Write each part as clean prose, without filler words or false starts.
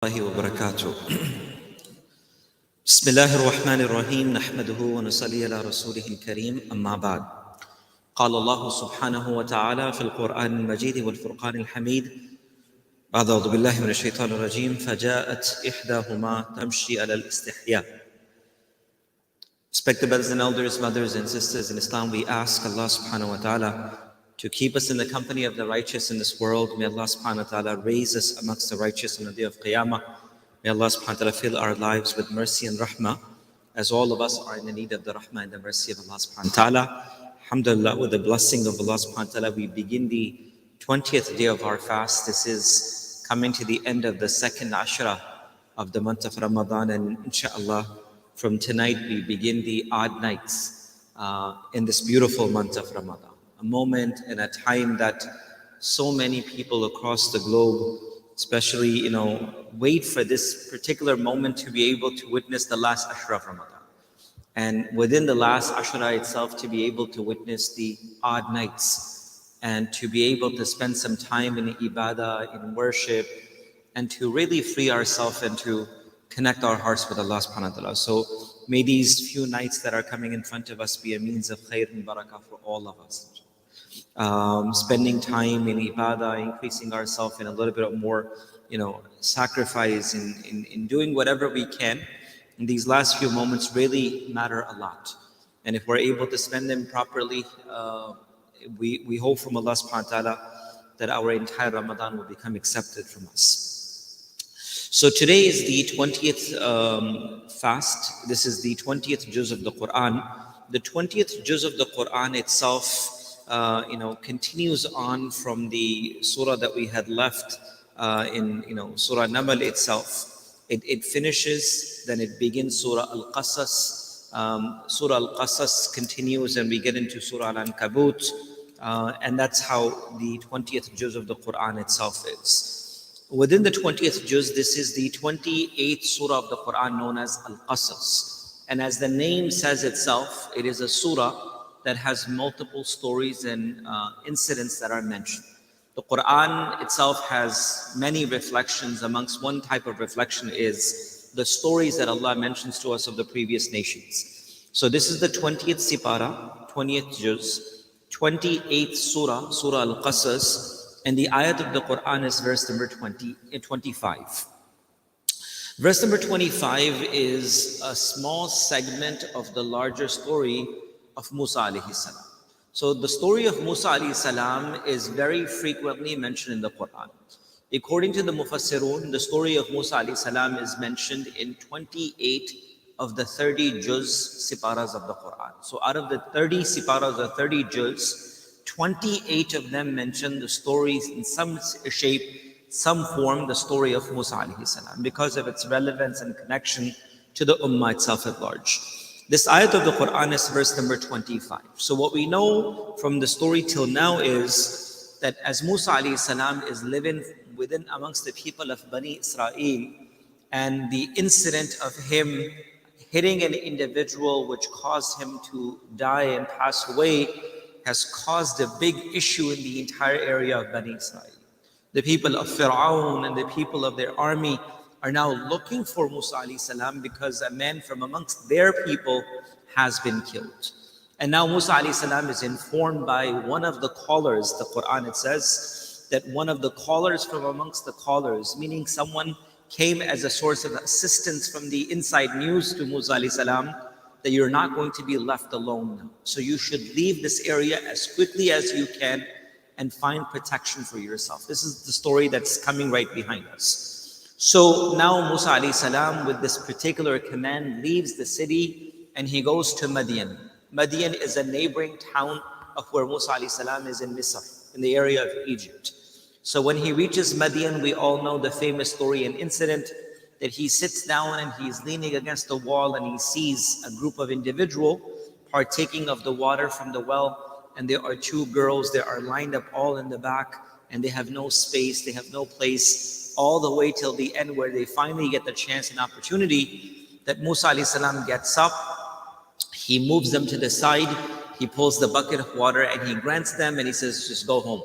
الله وبركاته. بسم الله الرحمن الرحيم نحمده ونصلي على رسوله الكريم أما بعد. قال الله سبحانه وتعالى في القرآن المجيد والفرقان الحميد أعوذ بالله من الشيطان الرجيم فجاءت إحداهما تمشي على الاستحياء. Respected brothers and elders, mothers and sisters in Islam, we ask Allah subhanahu wa ta'ala to keep us in the company of the righteous in this world. May Allah subhanahu wa ta'ala raise us amongst the righteous on the day of Qiyamah. May Allah subhanahu wa ta'ala fill our lives with mercy and rahmah, as all of us are in the need of the rahmah and the mercy of Allah subhanahu wa ta'ala. Alhamdulillah, with the blessing of Allah subhanahu wa ta'ala, we begin the 20th day of our fast. This is coming to the end of the second ashra of the month of Ramadan, and inshallah, from tonight we begin the odd nights in this beautiful month of Ramadan. A moment and a time that so many people across the globe, especially, wait for this particular moment to be able to witness the last Ashra of Ramadan. And within the last Ashra itself, to be able to witness the odd nights and to be able to spend some time in ibadah, in worship, and to really free ourselves and to connect our hearts with Allah subhanahu wa ta'ala. So may these few nights that are coming in front of us be a means of khair and barakah for all of us. Spending time in ibadah, increasing ourselves in a little bit more, sacrifice in doing whatever we can. And these last few moments really matter a lot. And if we're able to spend them properly, we hope from Allah subhanahu wa ta'ala that our entire Ramadan will become accepted from us. So today is the 20th fast. This is the 20th juz of the Quran. The 20th juz of the Quran itself continues on from the surah that we had left in Surah Namal itself. It finishes, then it begins Surah Al-Qasas. Surah Al-Qasas continues and we get into Surah Al-Ankabut. And that's how the 20th juz of the Quran itself is. Within the 20th juz, this is the 28th surah of the Quran known as Al-Qasas. And as the name says itself, it is a surah that has multiple stories and incidents that are mentioned. The Quran itself has many reflections. Amongst one type of reflection is the stories that Allah mentions to us of the previous nations. So this is the 20th sipara, 20th juz, 28th surah, Surah Al-Qasas, and the ayat of the Quran is verse number 25. Verse number 25 is a small segment of the larger story of Musa alayhi salam. So the story of Musa alayhi salam is very frequently mentioned in the Quran. According to the Mufassirun, the story of Musa alayhi salam is mentioned in 28 of the 30 juz siparas of the Quran. So out of the 30 siparas or 30 juz, 28 of them mention the stories in some shape, some form, the story of Musa alayhi salam, because of its relevance and connection to the ummah itself at large. This ayat of the Quran is verse number 25. So what we know from the story till now is that as Musa alayhi salam is living within amongst the people of Bani Israel, and the incident of him hitting an individual which caused him to die and pass away has caused a big issue in the entire area of Bani Israel. The people of Fir'aun and the people of their army are now looking for Musa alayhi salam because a man from amongst their people has been killed. And now Musa alayhi salam is informed by one of the callers. The Quran, it says that one of the callers from amongst the callers, meaning someone came as a source of assistance from the inside news to Musa alayhi salam, that you're not going to be left alone now. So you should leave this area as quickly as you can and find protection for yourself. This is the story that's coming right behind us. So now Musa alayhi salam with this particular command leaves the city and he goes to Madian. Madian is a neighboring town of where Musa alayhi salam is in Misr, in the area of Egypt. So when he reaches Madian, we all know the famous story and incident that he sits down and he's leaning against the wall and he sees a group of individuals partaking of the water from the well, and there are two girls, they are lined up all in the back and they have no space, they have no place, all the way till the end where they finally get the chance and opportunity that Musa alayhi salam gets up, he moves them to the side, he pulls the bucket of water and he grants them and he says, just go home.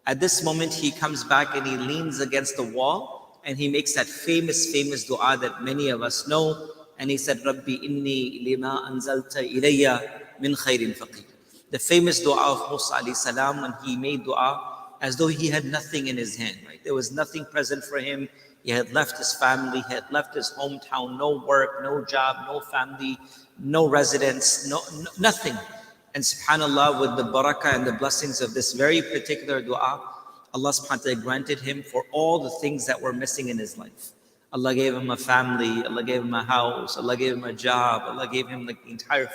At this moment, he comes back and he leans against the wall and he makes that famous dua that many of us know. And he said, Rabbi inni lima anzalta ilayya min khairin faqir. The famous dua of Musa alayhi salam, when he made dua as though he had nothing in his hand, right? There was nothing present for him. He had left his family, he had left his hometown, no work, no job, no family, no residence, nothing. And subhanAllah, with the barakah and the blessings of this very particular dua, Allah subhanahu wa ta'ala granted him for all the things that were missing in his life. Allah gave him a family, Allah gave him a house, Allah gave him a job, Allah gave him like the entire,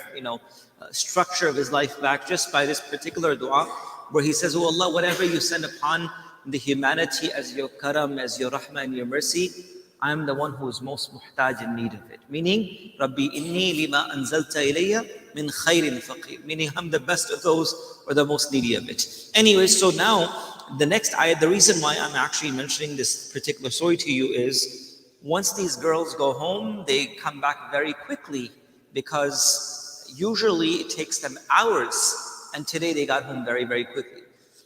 structure of his life back just by this particular dua, where he says, Oh Allah, whatever you send upon the humanity as your karam, as your rahmah and your mercy, I am the one who is most muhtaj in need of it. Meaning, Rabbi inni lima anzalta ilayya min khairin faqir. Meaning, I'm the best of those or the most needy of it. Anyway, so now, the next ayat, the reason why I'm actually mentioning this particular story to you is, once these girls go home, they come back very quickly, because usually it takes them hours, and today they got home very, very quickly.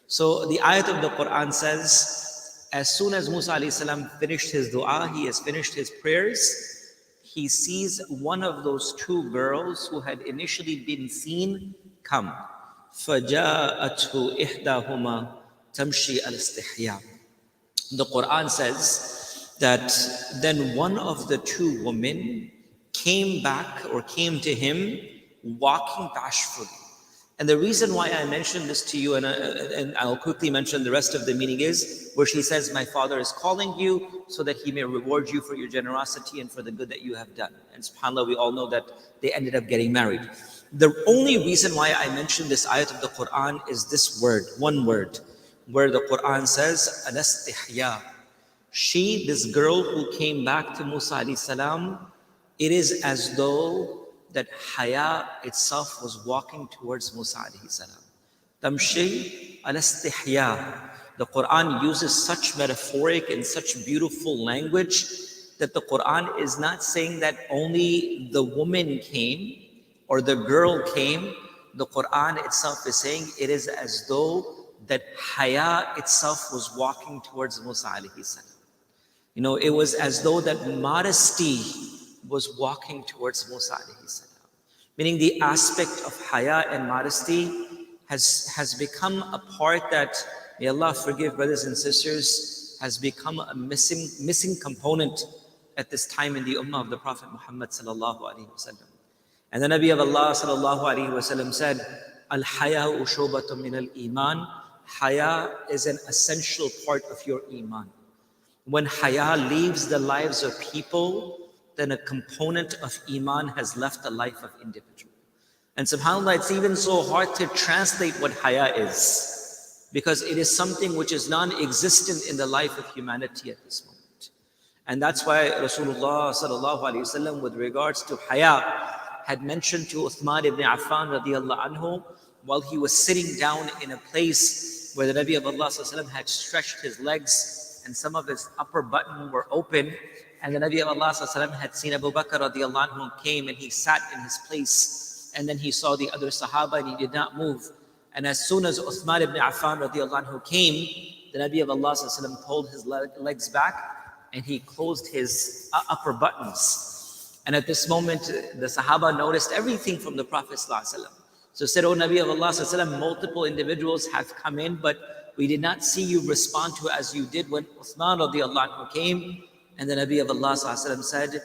So the ayat of the Quran says, as soon as Musa alayhi salam finished his dua, he has finished his prayers, he sees one of those two girls who had initially been seen come. فَجَاءَتْهُ إِحْدَاهُمَا تَمْشِي الْإِسْتِحْيَاءِ. The Quran says that then one of the two women came back or came to him walking bashfully. And the reason why I mentioned this to you, and I'll quickly mention the rest of the meaning, is where she says, my father is calling you so that he may reward you for your generosity and for the good that you have done. And subhanAllah, we all know that they ended up getting married. The only reason why I mentioned this ayat of the Quran is this word, one word, where the Quran says, al-istihya. She, this girl who came back to Musa alayhi salam, it is as though that haya itself was walking towards Musa alayhi salam. Tamshi al-istihya. The Quran uses such metaphoric and such beautiful language that the Quran is not saying that only the woman came or the girl came. The Quran itself is saying it is as though that haya itself was walking towards Musa alayhi salam. It was as though that modesty was walking towards Musa alayhi salam. Meaning the aspect of haya and modesty has become a part that, may Allah forgive brothers and sisters, has become a missing component at this time in the ummah of the Prophet Muhammad sallallahu alaihi wasallam. And the Nabi of Allah sallallahu alaihi wasallam said, Al-haya'u shubatun min al-iman. Haya is an essential part of your iman. When haya leaves the lives of people, then a component of iman has left the life of individual. And subhanAllah, it's even so hard to translate what haya is, because it is something which is non-existent in the life of humanity at this moment. And that's why Rasulullah sallallahu alaihi wasallam, with regards to haya, had mentioned to Uthman ibn Affan radiallahu anhu, while he was sitting down in a place where the Nabi of Allah sallallahu alaihi wasallam had stretched his legs and some of his upper button were open, and the Nabi of Allah ﷺ had seen Abu Bakr radiallahu anhu came, and he sat in his place, and then he saw the other Sahaba and he did not move. And as soon as Uthman ibn Affan radiallahu anhu came, the Nabi of Allah ﷺ pulled his legs back and he closed his upper buttons. And at this moment, the Sahaba noticed everything from the Prophet ﷺ. So said, O Nabi of Allah ﷺ, multiple individuals have come in, but we did not see you respond to as you did when Uthman radiallahu anhu came. And the Nabi of Allah ﷺ said,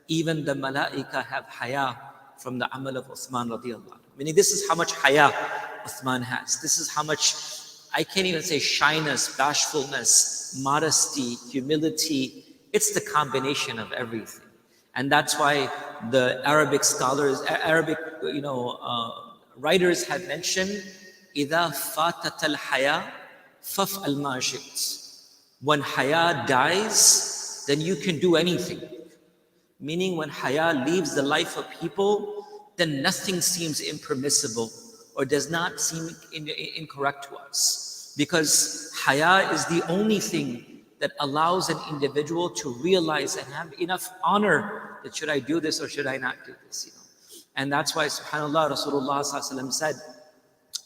even the malaika have haya from the amal of Uthman radiallahu anhu. Meaning this is how much haya Uthman has. This is how much, I can't even say shyness, bashfulness, modesty, humility. It's the combination of everything. And that's why the Arabic scholars, writers have mentioned, إِذَا فَاتَتَ الْحَيَا فَفْعَلْ مَا شِئْتَ. When haya dies, then you can do anything. Meaning when haya leaves the life of people, then nothing seems impermissible or does not seem incorrect to us. Because haya is the only thing that allows an individual to realize and have enough honor that should I do this or should I not do this? And that's why, subhanAllah, Rasulullah said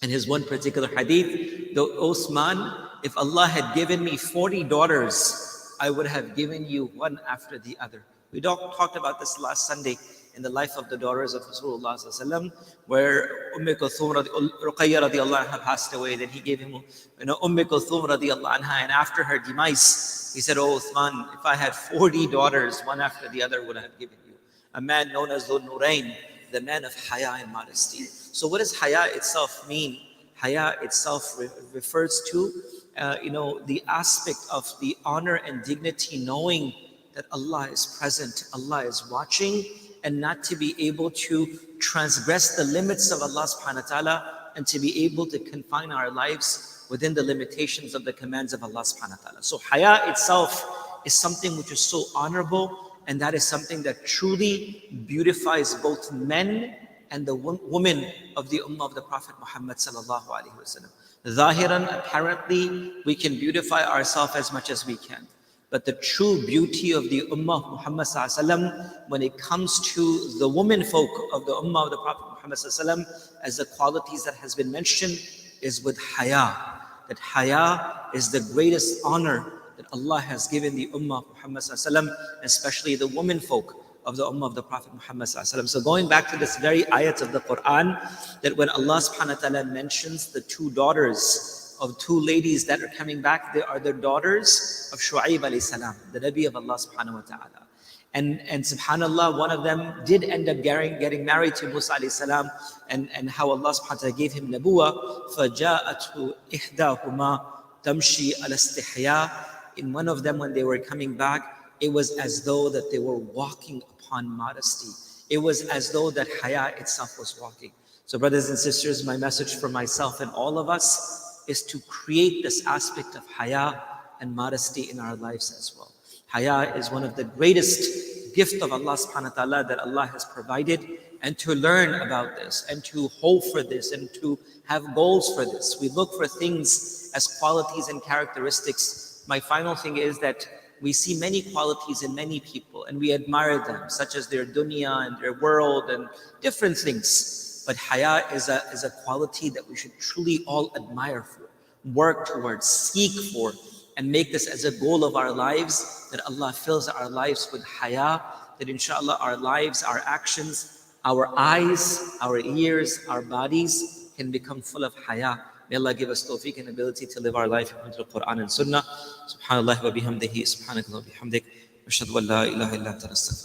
in his one particular hadith, though Osman, if Allah had given me 40 daughters, I would have given you one after the other. We talked about this last Sunday in the life of the daughters of Rasulullah sallallahu alaihi wasallam, where Ruqayya radiallahu anha passed away. Then he gave him, Kulthum radiallahu anha, and after her demise, he said, "Oh Uthman, if I had 40 daughters, one after the other would have given you." A man known as Dhul Nurayn, the man of haya and modesty. So what does haya itself mean? Haya itself refers to, the aspect of the honor and dignity, knowing that Allah is present, Allah is watching, and not to be able to transgress the limits of Allah subhanahu wa ta'ala, and to be able to confine our lives within the limitations of the commands of Allah subhanahu wa ta'ala. So haya itself is something which is so honorable, and that is something that truly beautifies both men and the women of the ummah of the Prophet Muhammad sallallahu alaihi wasallam. Zahiran, apparently, we can beautify ourselves as much as we can. But the true beauty of the ummah of Muhammad sallallahu alaihi wasallam, when it comes to the women folk of the ummah of the Prophet Muhammad sallallahu alaihi wasallam, as the qualities that has been mentioned, is with haya. That haya is the greatest honor that Allah has given the ummah of Muhammad sallallahu alaihi wasallam, especially the women folk of the ummah of the Prophet Muhammad sallallahu alaihi wasallam. So going back to this very ayat of the Quran, that when Allah subhanahu wa ta'ala mentions the two daughters of two ladies that are coming back, they are the daughters of Shu'aib alayhi salam, the Nabi of Allah subhanahu wa ta'ala. And subhanallah, one of them did end up getting married to Musa alayhi salam, and how Allah subhanahu wa ta'ala gave him nabuwa. فَجَاءَتْهُ إِحْدَاهُمَا تَمْشِي عَلَى اسْتِحْيَاءٍ. In one of them, when they were coming back, it was as though that they were walking upon modesty. It was as though that haya itself was walking. So brothers and sisters, my message for myself and all of us is to create this aspect of haya and modesty in our lives as well. Haya is one of the greatest gift of Allah subhanahu wa ta'ala that Allah has provided, and to learn about this and to hope for this and to have goals for this. We look for things as qualities and characteristics. My final thing is that we see many qualities in many people and we admire them, such as their dunya and their world and different things. But haya is a quality that we should truly all admire for, work towards, seek for, and make this as a goal of our lives, that Allah fills our lives with haya, that inshallah our lives, our actions, our eyes, our ears, our bodies can become full of haya. May Allah give us tawfiq and ability to live our life according to the Quran and Sunnah. Subhanallah wa bihamdihi, subhanakallah wa bihamdik, ashhadu an la ilaha illa anta, astaghfiruka.